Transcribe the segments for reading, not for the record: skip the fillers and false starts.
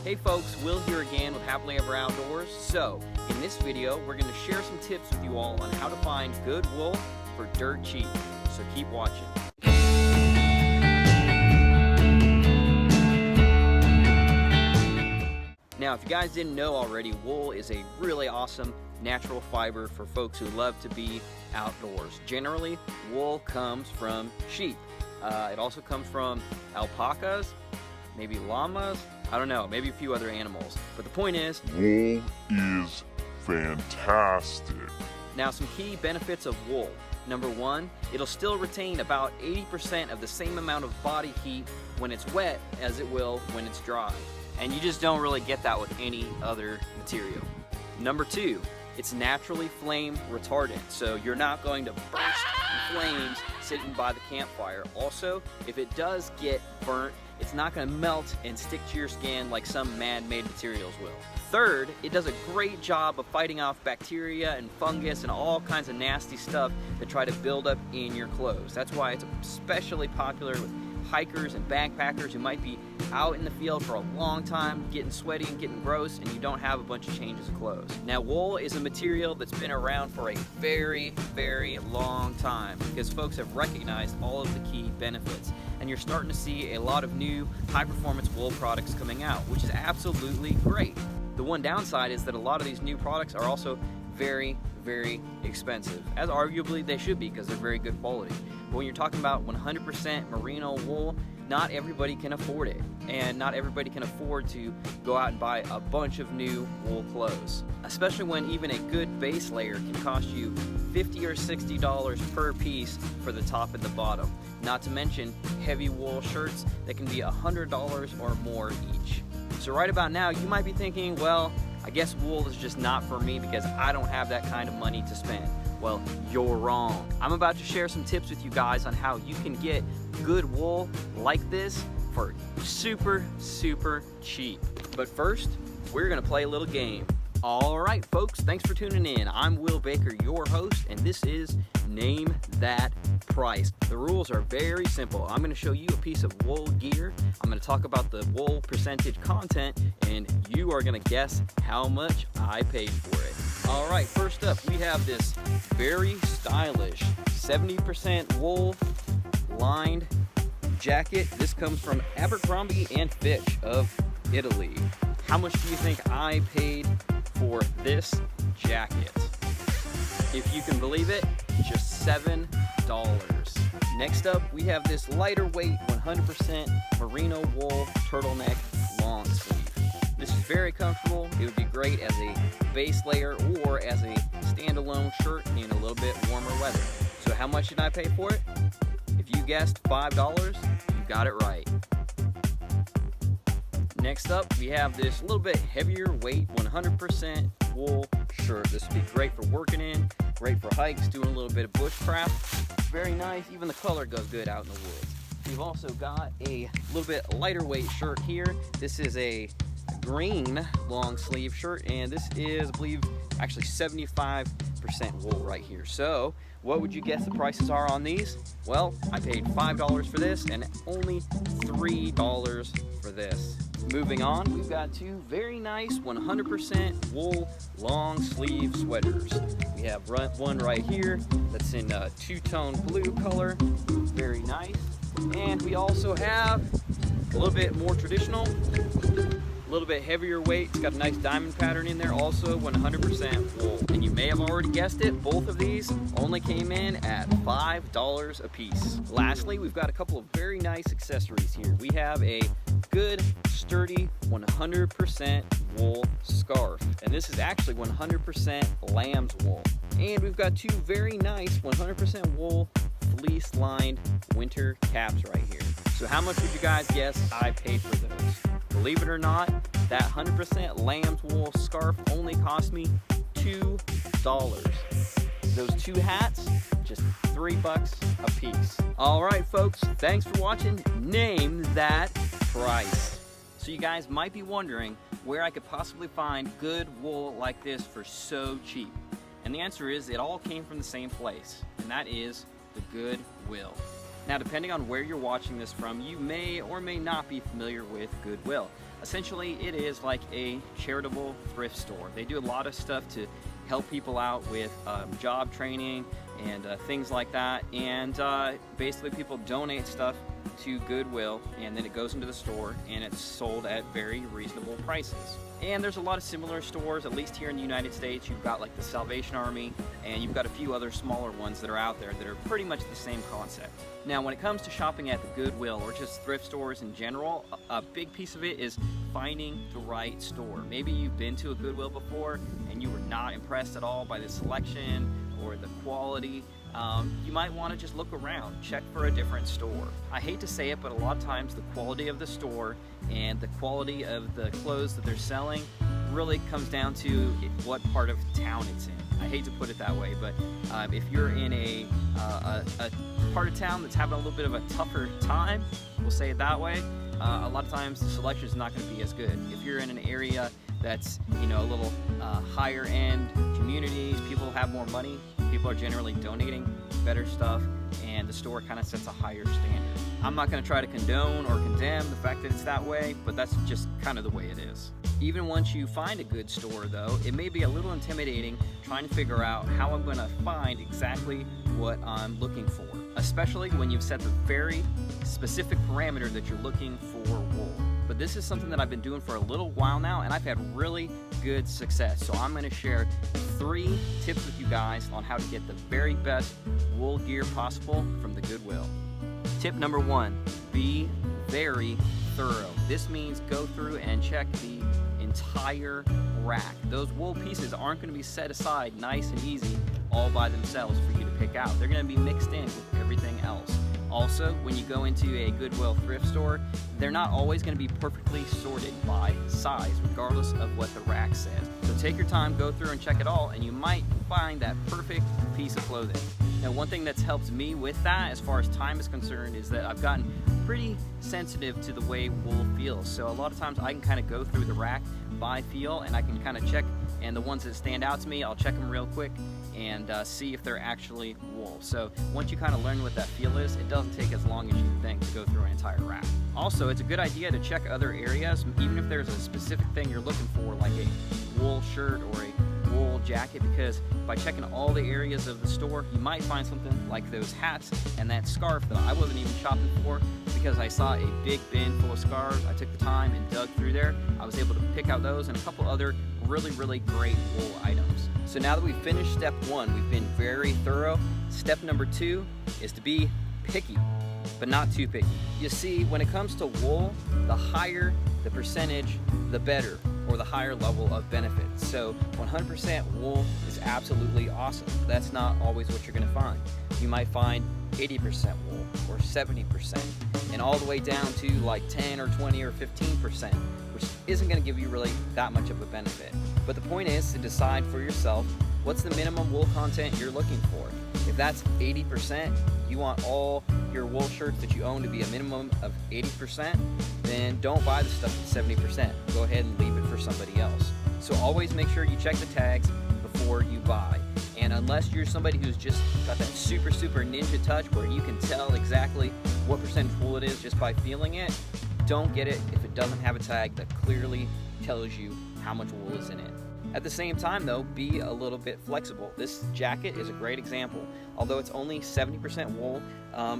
Hey folks, Will here again with Happily Ever Outdoors. So, in this video, we're going to share some tips with you all on how to find good wool for dirt cheap. So keep watching. Now, if you guys didn't know already, wool is a really awesome natural fiber for folks who love to be outdoors. Generally, wool comes from sheep. It also comes from alpacas, maybe llamas, I don't know, maybe a few other animals. But the point is, wool is fantastic. Now, some key benefits of wool. Number one, it'll still retain about 80% of the same amount of body heat when it's wet as it will when it's dry. And you just don't really get that with any other material. Number two, it's naturally flame retardant, so you're not going to burst in flames sitting by the campfire. Also, if it does get burnt, it's not going to melt and stick to your skin like some man-made materials will. Third, it does a great job of fighting off bacteria and fungus and all kinds of nasty stuff that try to build up in your clothes. That's why it's especially popular with hikers and backpackers who might be out in the field for a long time, getting sweaty and getting gross, and you don't have a bunch of changes of clothes. Now, wool is a material that's been around for a very, very long time because folks have recognized all of the key benefits. And you're starting to see a lot of new high-performance wool products coming out, which is absolutely great. The one downside is that a lot of these new products are also very, very expensive, as arguably they should be because they're very good quality. But when you're talking about 100% merino wool, not everybody can afford it, and not everybody can afford to go out and buy a bunch of new wool clothes, especially when even a good base layer can cost you $50 or $60 per piece for the top and the bottom, not to mention heavy wool shirts that can be $100 or more each. So right about now you might be thinking, well, I guess wool is just not for me because I don't have that kind of money to spend. Well, you're wrong. I'm about to share some tips with you guys on how you can get good wool like this for super, super cheap. But first, we're gonna play a little game. All right, folks, thanks for tuning in. I'm Will Baker, your host, and this is Name That Price. The rules are very simple. I'm gonna show you a piece of wool gear. I'm gonna talk about the wool percentage content, and you are gonna guess how much I paid for it. All right, first up, we have this very stylish 70% wool lined jacket. This comes from Abercrombie & Fitch of Italy. How much do you think I paid for this jacket? If you can believe it, just $7. Next up, we have this lighter weight 100% merino wool turtleneck long sleeve. This is very comfortable. It would be great as a base layer or as a standalone shirt in a little bit warmer weather. So how much did I pay for it? If you guessed $5, you got it right. Next up, we have this little bit heavier weight 100% wool shirt. This would be great for working in, great for hikes, doing a little bit of bushcraft. Very nice. Even the color goes good out in the woods. We've also got a little bit lighter weight shirt here. This is a green long sleeve shirt, and this is, I believe, actually 75% wool right here. So what would you guess the prices are on these? Well, I paid $5 for this and only $3 for this. Moving on, we've got two very nice 100% wool long sleeve sweaters. We have one right here that's in a two-tone blue color, very nice. And we also have a little bit more traditional, a little bit heavier weight. It's got a nice diamond pattern in there, also 100% wool. And you may have already guessed it, both of these only came in at $5 a piece. Lastly, we've got a couple of very nice accessories here. We have a good, sturdy 100% wool scarf, and this is actually 100% lamb's wool. And we've got two very nice 100% wool fleece lined winter caps right here. So how much would you guys guess I paid for those? Believe it or not, that 100% lamb's wool scarf only cost me $2. Those two hats, just $3 a piece. All right, folks, thanks for watching Name That Price. So you guys might be wondering where I could possibly find good wool like this for so cheap. And the answer is it all came from the same place, and that is the Goodwill. Now, depending on where you're watching this from, you may or may not be familiar with Goodwill. Essentially, it is like a charitable thrift store. They do a lot of stuff to help people out with job training and things like that. And basically, people donate stuff to Goodwill, and then it goes into the store and it's sold at very reasonable prices. And there's a lot of similar stores, at least here in the United States. You've got like the Salvation Army, and you've got a few other smaller ones that are out there that are pretty much the same concept. Now, when it comes to shopping at the Goodwill or just thrift stores in general, a big piece of it is finding the right store. Maybe you've been to a Goodwill before and you were not impressed at all by the selection or the quality. You might want to just look around, check for a different store. I hate to say it, but a lot of times the quality of the store and the quality of the clothes that they're selling really comes down to what part of town it's in. I hate to put it that way, but if you're in a part of town that's having a little bit of a tougher time, we'll say it that way, a lot of times the selection is not going to be as good. If you're in an area that's, you know, a little higher end communities, people have more money, people are generally donating better stuff, and the store kind of sets a higher standard. I'm not going to try to condone or condemn the fact that it's that way, but that's just kind of the way it is. Even once you find a good store, though, it may be a little intimidating trying to figure out how I'm going to find exactly what I'm looking for, especially when you've set the very specific parameter that you're looking for wool. But this is something that I've been doing for a little while now, and I've had really good success. So I'm going to share 3 tips with you guys on how to get the very best wool gear possible from the Goodwill. Tip number 1, be very thorough. This means go through and check the entire rack. Those wool pieces aren't going to be set aside nice and easy all by themselves for you to pick out. They're going to be mixed in with everything else. Also, when you go into a Goodwill thrift store, they're not always going to be perfectly sorted by size, regardless of what the rack says. So take your time, go through and check it all, and you might find that perfect piece of clothing. Now, one thing that's helped me with that, as far as time is concerned, is that I've gotten pretty sensitive to the way wool feels. So a lot of times I can kind of go through the rack by feel, and I can kind of check, and the ones that stand out to me, I'll check them real quick and see if they're actually wool. So once you kind of learn what that feel is, it doesn't take as long as you think to go through an entire rack. Also, it's a good idea to check other areas, even if there's a specific thing you're looking for, like a wool shirt or a wool jacket, because by checking all the areas of the store, you might find something like those hats and that scarf that I wasn't even shopping for, because I saw a big bin full of scarves. I took the time and dug through there. I was able to pick out those and a couple other really great wool items. So now that we've finished step 1, we've been very thorough. Step number 2 is to be picky, but not too picky. You see, when it comes to wool, the higher the percentage, the better, or the higher level of benefits. So 100% wool is absolutely awesome. That's not always what you're going to find. You might find 80% wool or 70%, and all the way down to like 10 or 20 or 15%, which isn't going to give you really that much of a benefit. But the point is to decide for yourself what's the minimum wool content you're looking for. If that's 80%, you want all your wool shirts that you own to be a minimum of 80%, then don't buy the stuff at 70%. Go ahead and leave it for somebody else. So always make sure you check the tags before you buy. And unless you're somebody who's just got that super ninja touch where you can tell exactly what percentage wool it is just by feeling it, don't get it if it doesn't have a tag that clearly tells you how much wool is in it. At the same time though, be a little bit flexible. This jacket is a great example. Although it's only 70% wool,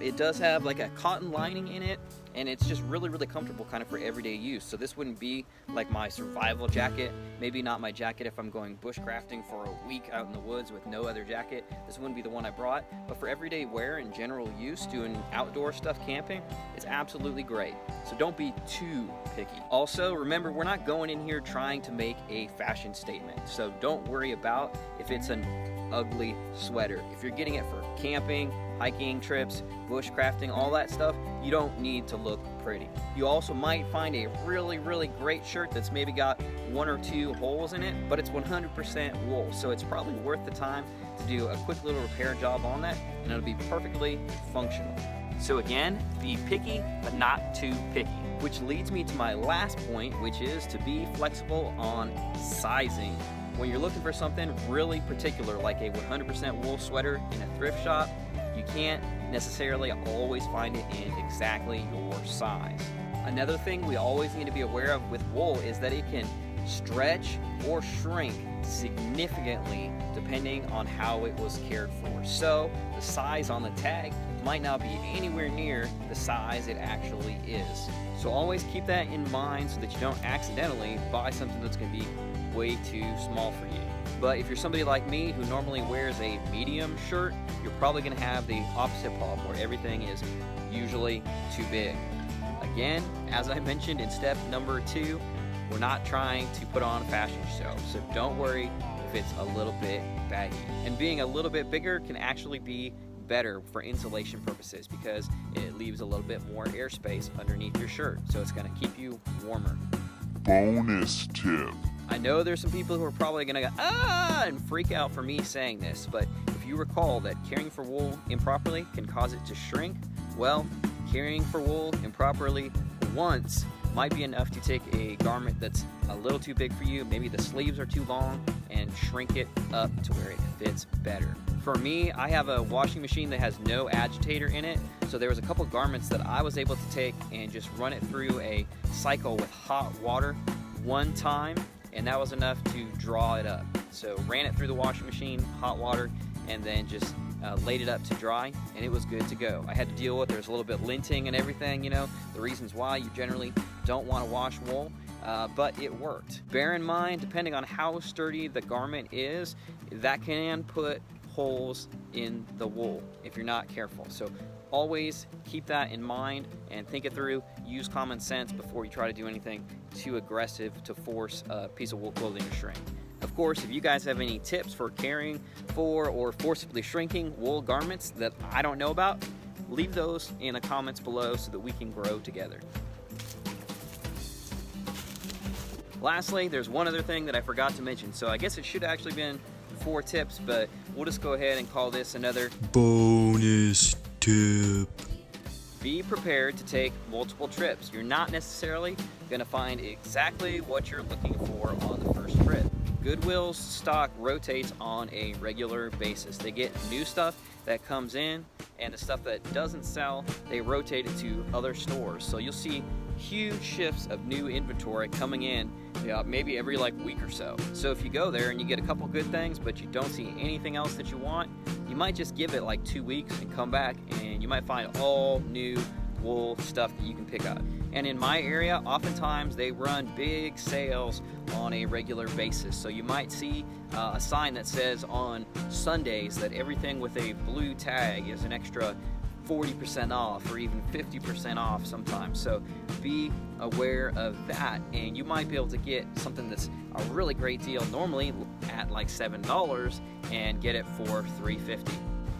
it does have like a cotton lining in it, and it's just really comfortable kind of for everyday use. So this wouldn't be like my survival jacket, maybe not my jacket if I'm going bushcrafting for a week out in the woods with no other jacket. This wouldn't be the one I brought, but for everyday wear and general use, doing outdoor stuff, camping, it's absolutely great. So don't be too picky. Also, remember, we're not going in here trying to make a fashion statement. So don't worry about if it's an ugly sweater. If you're getting it for camping, hiking trips, bushcrafting, all that stuff, you don't need to look pretty. You also might find a really great shirt that's maybe got 1 or 2 holes in it, but it's 100% wool, so it's probably worth the time to do a quick little repair job on that, and it'll be perfectly functional. So again, be picky, but not too picky. Which leads me to my last point, which is to be flexible on sizing. When you're looking for something really particular, like a 100% wool sweater in a thrift shop, you can't necessarily always find it in exactly your size. Another thing we always need to be aware of with wool is that it can stretch or shrink significantly depending on how it was cared for. So the size on the tag might not be anywhere near the size it actually is. So always keep that in mind so that you don't accidentally buy something that's going to be way too small for you. But if you're somebody like me who normally wears a medium shirt, you're probably going to have the opposite problem where everything is usually too big. Again, as I mentioned in step number 2, we're not trying to put on a fashion show, so don't worry if it's a little bit baggy. And being a little bit bigger can actually be better for insulation purposes because it leaves a little bit more airspace underneath your shirt, so it's going to keep you warmer. Bonus tip. I know there's some people who are probably going to go, ah, and freak out for me saying this, but if you recall that caring for wool improperly can cause it to shrink, well, caring for wool improperly once might be enough to take a garment that's a little too big for you, maybe the sleeves are too long, and shrink it up to where it fits better. For me, I have a washing machine that has no agitator in it, so there was a couple garments that I was able to take and just run it through a cycle with hot water one time, and that was enough to draw it up. So ran it through the washing machine, hot water, and then just laid it up to dry, and it was good to go. I had to deal with, there's a little bit linting and everything, you know, the reasons why you generally don't want to wash wool, but it worked. Bear in mind, depending on how sturdy the garment is, that can put holes in the wool if you're not careful. So always keep that in mind and think it through. Use common sense before you try to do anything too aggressive to force a piece of wool clothing to shrink. Of course, if you guys have any tips for caring for or forcibly shrinking wool garments that I don't know about, leave those in the comments below so that we can grow together. Lastly, there's one other thing that I forgot to mention. So I guess it should actually been 4 tips, but we'll just go ahead and call this another bonus tip. Be prepared to take multiple trips. You're not necessarily going to find exactly what you're looking for on the first trip. Goodwill's stock rotates on a regular basis. They get new stuff that comes in, and the stuff that doesn't sell, they rotate it to other stores. So you'll see huge shifts of new inventory coming in, maybe every week or so. So if you go there and you get a couple good things, but you don't see anything else that you want, you might just give it 2 weeks and come back, and you might find all new wool stuff that you can pick up. And in my area, oftentimes they run big sales on a regular basis. So you might see a sign that says on Sundays that everything with a blue tag is an extra 40% off or even 50% off sometimes. So be aware of that, and you might be able to get something that's a really great deal normally at $7 and get it for $3.50.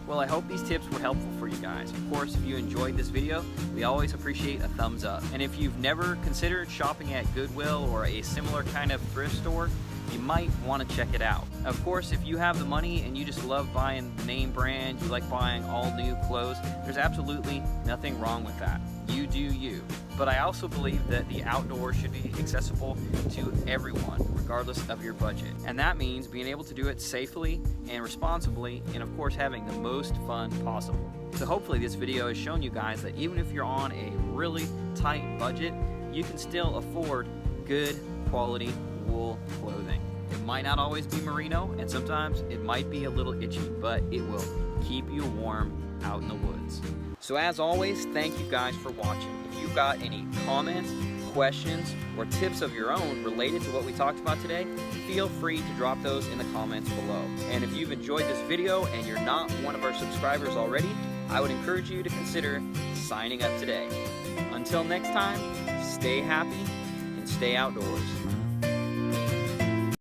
Well, I hope these tips were helpful for you guys. Of course, if you enjoyed this video, we always appreciate a thumbs up. And if you've never considered shopping at Goodwill or a similar kind of thrift store, you might want to check it out. Of course, if you have the money and you just love buying name brand, you like buying all new clothes, there's absolutely nothing wrong with that. You do you. But I also believe that the outdoors should be accessible to everyone, regardless of your budget. And that means being able to do it safely and responsibly, and of course having the most fun possible. So hopefully this video has shown you guys that even if you're on a really tight budget, you can still afford good quality wool clothing. It might not always be merino, and sometimes it might be a little itchy, but it will keep you warm out in the woods. So as always, thank you guys for watching. If you've got any comments, questions, or tips of your own related to what we talked about today, feel free to drop those in the comments below. And if you've enjoyed this video and you're not one of our subscribers already, I would encourage you to consider signing up today. Until next time, stay happy and stay outdoors.